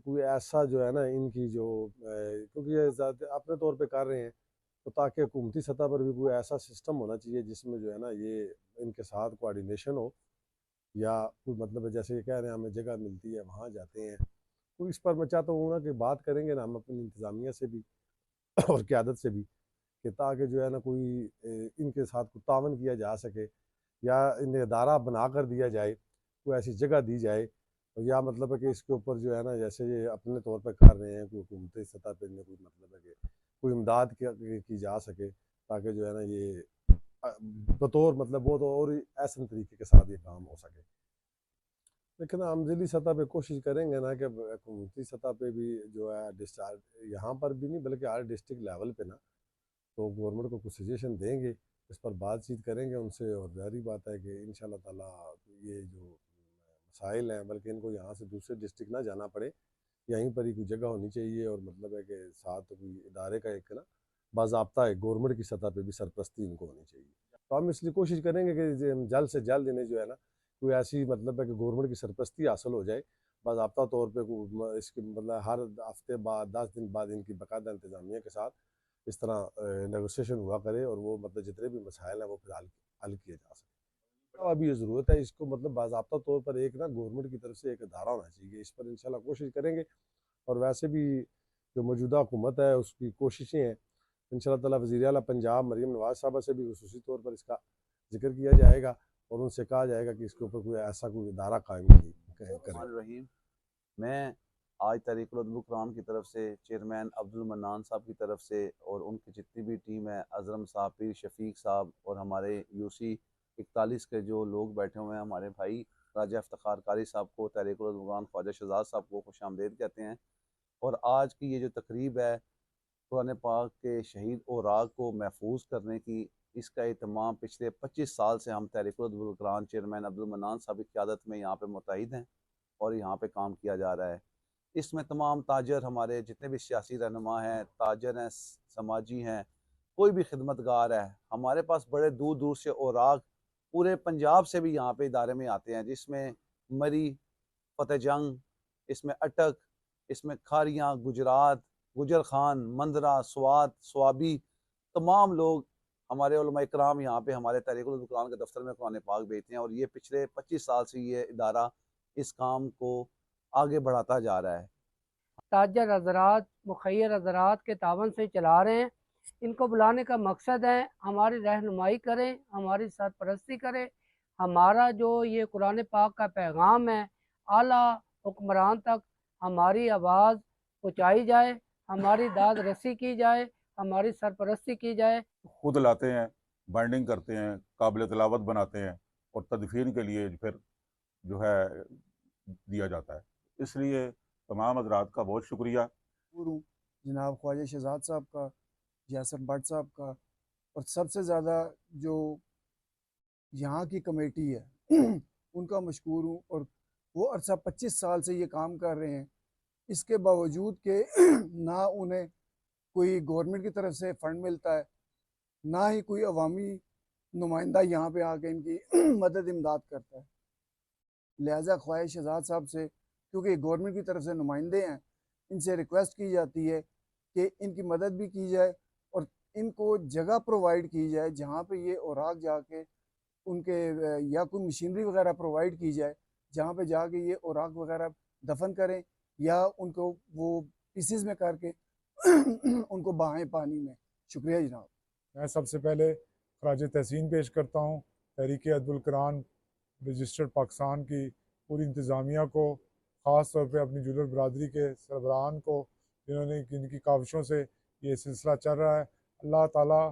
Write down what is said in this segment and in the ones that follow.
کوئی ایسا جو ہے نا ان کی جو کیونکہ یہ اپنے طور پہ کر رہے ہیں، تو تاکہ حکومتی سطح پر بھی کوئی ایسا سسٹم ہونا چاہیے جس میں جو ہے نا یہ ان کے ساتھ کوآرڈینیشن ہو، یا کوئی مطلب ہے جیسے یہ کہہ رہے ہیں ہمیں جگہ ملتی ہے وہاں جاتے ہیں، تو اس پر میں چاہتا ہوں نا کہ بات کریں گے نا ہم اپنی انتظامیہ سے بھی اور قیادت سے بھی، کہ تاکہ جو ہے نا کوئی ان کے ساتھ کوئی تعاون کیا جا سکے، یا انہیں ادارہ بنا کر دیا جائے، کوئی ایسی جگہ دی جائے، یا مطلب ہے کہ اس کے اوپر جو ہے نا جیسے یہ اپنے طور پہ کر رہے ہیں کوئی حکومتی سطح پہ انہیں کوئی مطلب ہے کہ کوئی امداد کی جا سکے، تاکہ جو ہے نا یہ بطور مطلب وہ تو اور احسن طریقے کے ساتھ یہ کام ہو سکے۔ لیکن ہم ضلعی سطح پہ کوشش کریں گے نا کہ حکومتی سطح پہ بھی جو ہے ڈسچارج یہاں پر بھی نہیں بلکہ ہر ڈسٹرکٹ لیول پہ نا، تو گورنمنٹ کو کچھ سجیشن دیں گے، اس پر بات چیت کریں گے ان سے، اور ظاہری بات ہے کہ انشاءاللہ تعالیٰ یہ جو مسائل ہیں بلکہ ان کو یہاں سے دوسرے ڈسٹرکٹ نہ جانا پڑے، یہیں پر ہی کوئی جگہ ہونی چاہیے، اور مطلب ہے کہ ساتھ کوئی ادارے کا ایک نا باضابطہ ہے گورنمنٹ کی سطح پہ بھی سرپرستی ان کو ہونی چاہیے۔ تو ہم اس لیے کوشش کریں گے کہ جلد سے جلد انہیں جو ہے نا کوئی ایسی مطلب ہے کہ گورنمنٹ کی سرپرستی حاصل ہو جائے باضابطہ طور پہ، اس کی مطلب ہر ہفتے بعد 10 دن بعد ان کی باقاعدہ انتظامیہ کے ساتھ اس طرح نیگوسیشن ہوا کرے، اور وہ مطلب جتنے بھی مسائل ہیں وہ پھر حل کیے جا سکے۔ ابھی یہ ضرورت ہے اس کو مطلب باضابطہ طور پر ایک نا گورنمنٹ کی طرف سے ایک ادارہ ہونا چاہیے، اس پر انشاءاللہ کوشش کریں گے، اور ویسے بھی جو موجودہ حکومت ہے اس کی کوششیں ہیں، انشاءاللہ تعالیٰ وزیر اعلیٰ پنجاب مریم نواز صاحبہ سے بھی خصوصی طور پر اس کا ذکر کیا جائے گا، اور ان سے کہا جائے گا کہ اس کے اوپر کوئی ایسا کوئی ادارہ قائم کریں۔ رحیم، میں آج تحریک العدل القرآن کی طرف سے چیئرمین عبد المنان صاحب کی طرف سے اور ان کی جتنی بھی ٹیم ہے، اظہرم صاحب، پیر شفیق صاحب اور ہمارے UC 41 کے جو لوگ بیٹھے ہوئے ہیں، ہمارے بھائی راجہ افتخار قاری صاحب کو، تحریک العدل القرآن خواجہ شہزاد صاحب کو خوش آمدید کہتے ہیں۔ اور آج کی یہ جو تقریب ہے قرآن پاک کے شہید اوراق کو محفوظ کرنے کی، اس کا اہتمام پچھلے 25 سال سے ہم تحریک العدل القرآن چیئرمین عبد المنان صاحب کی قیادت میں یہاں پہ متحد ہیں اور یہاں پہ کام کیا جا رہا ہے۔ اس میں تمام تاجر، ہمارے جتنے بھی سیاسی رہنما ہیں، تاجر ہیں، سماجی ہیں، کوئی بھی خدمتگار ہے، ہمارے پاس بڑے دور دور سے اوراق پورے پنجاب سے بھی یہاں پہ ادارے میں آتے ہیں، جس میں مری، فتح جنگ، اس میں اٹک، اس میں کھاریاں، گجرات، گجر خان، مندرہ، سوات، سوابی، تمام لوگ ہمارے علماء اکرام یہاں پہ ہمارے تحریک العدل القرآن کے دفتر میں قرآن پاک بھیجتے ہیں، اور یہ پچھلے 25 سال سے یہ ادارہ اس کام کو آگے بڑھاتا جا رہا ہے۔ تاجر حضرات، مخیر حضرات کے تعاون سے چلا رہے ہیں۔ ان کو بلانے کا مقصد ہے ہماری رہنمائی کریں، ہماری سرپرستی کریں، ہمارا جو یہ قرآن پاک کا پیغام ہے اعلیٰ حکمران تک ہماری آواز پہنچائی جائے، ہماری داد رسی کی جائے، ہماری سرپرستی کی جائے۔ خود لاتے ہیں، بائنڈنگ کرتے ہیں، قابل تلاوت بناتے ہیں، اور تدفین کے لیے پھر جو ہے دیا جاتا ہے۔ اس لیے تمام حضرات کا بہت شکریہ۔ جناب خواجہ شہزاد صاحب کا، یاسر بٹ صاحب کا، اور سب سے زیادہ جو یہاں کی کمیٹی ہے ان کا مشکور ہوں، اور وہ عرصہ 25 سال سے یہ کام کر رہے ہیں، اس کے باوجود کہ نہ انہیں کوئی گورنمنٹ کی طرف سے فنڈ ملتا ہے، نہ ہی کوئی عوامی نمائندہ یہاں پہ آ کے ان کی مدد امداد کرتا ہے۔ لہٰذا خواجہ شہزاد صاحب سے، کیونکہ گورنمنٹ کی طرف سے نمائندے ہیں، ان سے ریکویسٹ کی جاتی ہے کہ ان کی مدد بھی کی جائے، اور ان کو جگہ پرووائڈ کی جائے جہاں پہ یہ اوراق جا کے ان کے، یا کوئی مشینری وغیرہ پرووائڈ کی جائے جہاں پہ جا کے یہ اوراق وغیرہ دفن کریں، یا ان کو وہ پیسز میں کر کے ان کو بہائیں پانی میں۔ شکریہ جناب۔ میں سب سے پہلے خراج تحسین پیش کرتا ہوں تحریک عدل القرآن رجسٹرڈ پاکستان کی پوری انتظامیہ کو، خاص طور پہ اپنی جولر برادری کے سربراہان کو، جنہوں نے ان کی کاوشوں سے یہ سلسلہ چل رہا ہے۔ اللہ تعالیٰ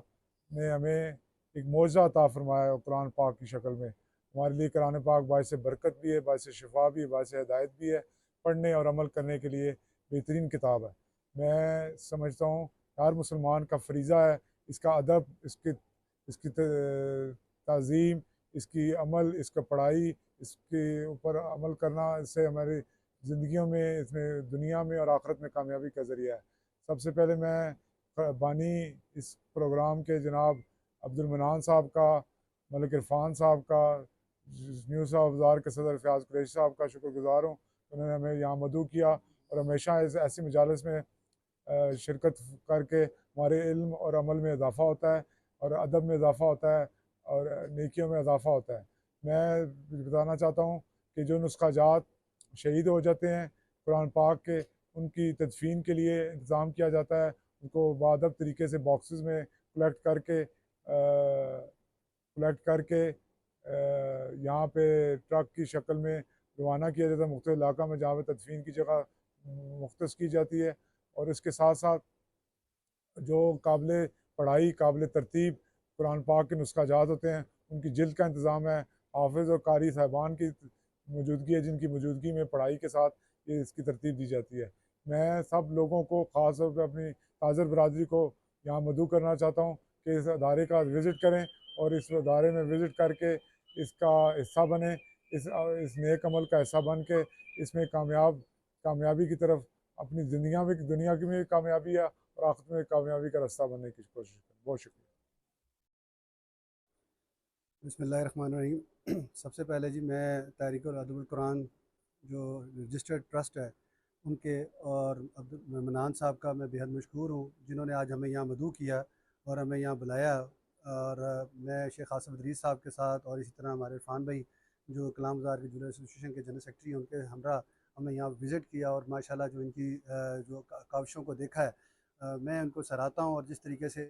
نے ہمیں ایک معجزہ عطا فرمایا ہے قرآن پاک کی شکل میں۔ ہمارے لیے قرآن پاک باعث برکت بھی ہے، باعث شفا بھی ہے، باعث ہدایت بھی ہے، پڑھنے اور عمل کرنے کے لیے بہترین کتاب ہے۔ میں سمجھتا ہوں ہر مسلمان کا فریضہ ہے اس کا ادب، اس کی تعظیم، اس کی عمل، اس کا پڑھائی، اس کے اوپر عمل کرنا، اس سے ہماری زندگیوں میں، اس میں دنیا میں اور آخرت میں کامیابی کا ذریعہ ہے۔ سب سے پہلے میں بانی اس پروگرام کے جناب عبد المنان صاحب کا، ملک عرفان صاحب کا، نیوز افزار کے صدر فیاض قریشی صاحب کا شکر گزار ہوں، انہوں نے ہمیں یہاں مدعو کیا اور ہمیشہ ایسی مجالس میں شرکت کر کے ہمارے علم اور عمل میں اضافہ ہوتا ہے اور ادب میں اضافہ ہوتا ہے اور نیکیوں میں اضافہ ہوتا ہے۔ میں بتانا چاہتا ہوں کہ جو نسخہ جات شہید ہو جاتے ہیں قرآن پاک کے، ان کی تدفین کے لیے انتظام کیا جاتا ہے، ان کو باادب طریقے سے باکسز میں کلیکٹ کر کے یہاں پہ ٹرک کی شکل میں روانہ کیا جاتا ہے مختلف علاقہ میں جہاں پہ تدفین کی جگہ مختص کی جاتی ہے۔ اور اس کے ساتھ ساتھ جو قابل پڑھائی قابل ترتیب قرآن پاک کے نسخہ جات ہوتے ہیں ان کی جلد کا انتظام ہے، حافظ اور قاری صاحبان کی موجودگی ہے جن کی موجودگی میں پڑھائی کے ساتھ یہ اس کی ترتیب دی جاتی ہے۔ میں سب لوگوں کو خاص طور پہ اپنی تاجر برادری کو یہاں مدعو کرنا چاہتا ہوں کہ اس ادارے کا وزٹ کریں اور اس ادارے میں وزٹ کر کے اس کا حصہ بنیں، اس نیک عمل کا حصہ بن کے اس میں کامیابی کی طرف اپنی دنیا کی میں کامیابی ہے اور آخرت میں کامیابی کا رستہ بننے کی کوشش کریں۔ بہت شکریہ۔ بسم اللہ الرحمن الرحیم۔ سب سے پہلے جی میں تحریک ادب القرآن جو رجسٹرڈ ٹرسٹ ہے ان کے اور منان صاحب کا میں بےحد مشکور ہوں جنہوں نے آج ہمیں یہاں مدعو کیا اور ہمیں یہاں بلایا، اور میں شیخ آصف ادریس صاحب کے ساتھ اور اسی طرح ہمارے عرفان بھائی جو کلام بازار کے جولر ایسوسیشن کے جنرل سیکرٹری ہیں ان کے ہمراہ ہمیں یہاں وزٹ کیا اور ماشاءاللہ جو ان کی جو کاوشوں کو دیکھا ہے میں ان کو سراہتا ہوں، اور جس طریقے سے